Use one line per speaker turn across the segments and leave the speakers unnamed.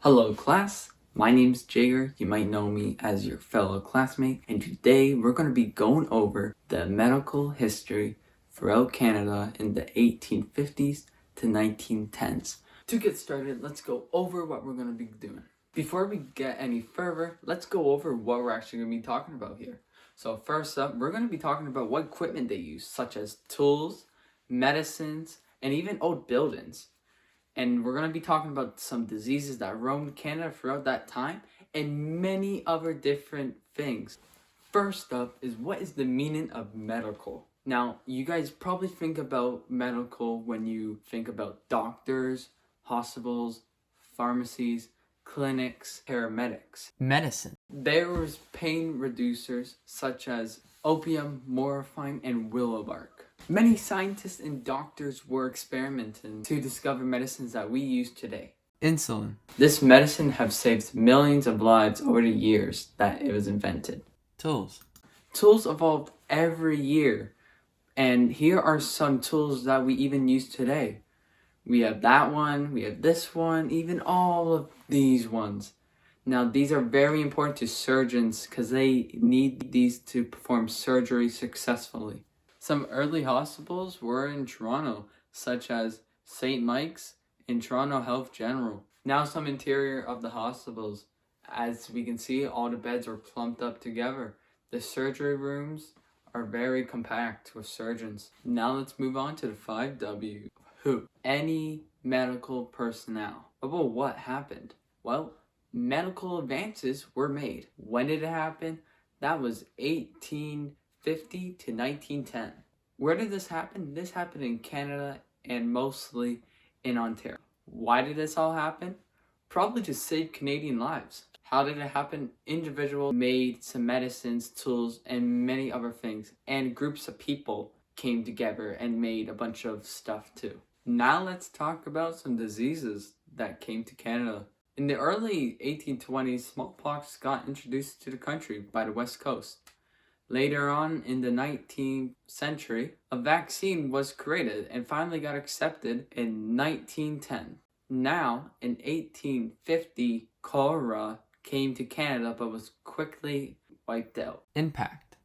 Hello class, my name's Jager, you might know me as your fellow classmate, and today we're going to be going over the medical history throughout Canada in the 1850s to 1910s. To get started, let's go over what we're going to be doing. Before we get any further, let's go over what we're actually going to be talking about here. So first up, we're going to be talking about what equipment they use, such as tools, medicines, and even old buildings. And we're going to be talking about some diseases that roamed Canada throughout that time and many other different things. First up is, what is the meaning of medical? Now, you guys probably think about medical when you think about doctors, hospitals, pharmacies, clinics, paramedics. Medicine. There was pain reducers such as opium, morphine, and willow bark. Many scientists and doctors were experimenting to discover medicines that we use today. Insulin. This medicine have saved millions of lives over the years that it was invented. Tools. Tools evolved every year, and here are some tools that we even use today. We have that one, we have this one, even all of these ones. Now, these are very important to surgeons because they need these to perform surgery successfully. Some early hospitals were in Toronto, such as St. Mike's and Toronto Health General. Now some interior of the hospitals. As we can see, all the beds are clumped up together. The surgery rooms are very compact with surgeons. Now let's move on to the 5W. Who? Any medical personnel. About what happened? Well, medical advances were made. When did it happen? That was 1850 to 1910. Where did this happen? This happened in Canada and mostly in Ontario. Why did this all happen? Probably to save Canadian lives. How did it happen? Individuals made some medicines, tools, and many other things. And groups of people came together and made a bunch of stuff too. Now let's talk about some diseases that came to Canada. In the early 1820s, smallpox got introduced to the country by the West Coast. Later on in the 19th century, a vaccine was created and finally got accepted in 1910. Now, in 1850, cholera came to Canada but was quickly wiped out. Impact.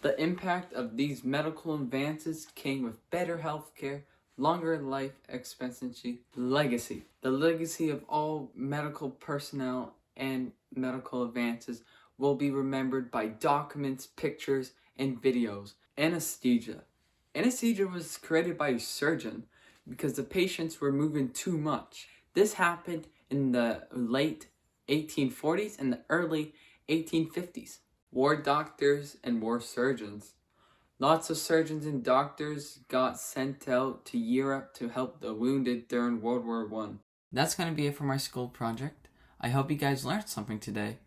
The impact of these medical advances came with better healthcare, longer life expectancy. Legacy. The legacy of all medical personnel and medical advances will be remembered by documents, pictures, and videos. Anesthesia. Anesthesia was created by a surgeon because the patients were moving too much. This happened in the late 1840s and the early 1850s. War doctors and war surgeons. Lots of surgeons and doctors got sent out to Europe to help the wounded during World War I. That's going to be it for my school project. I hope you guys learned something today.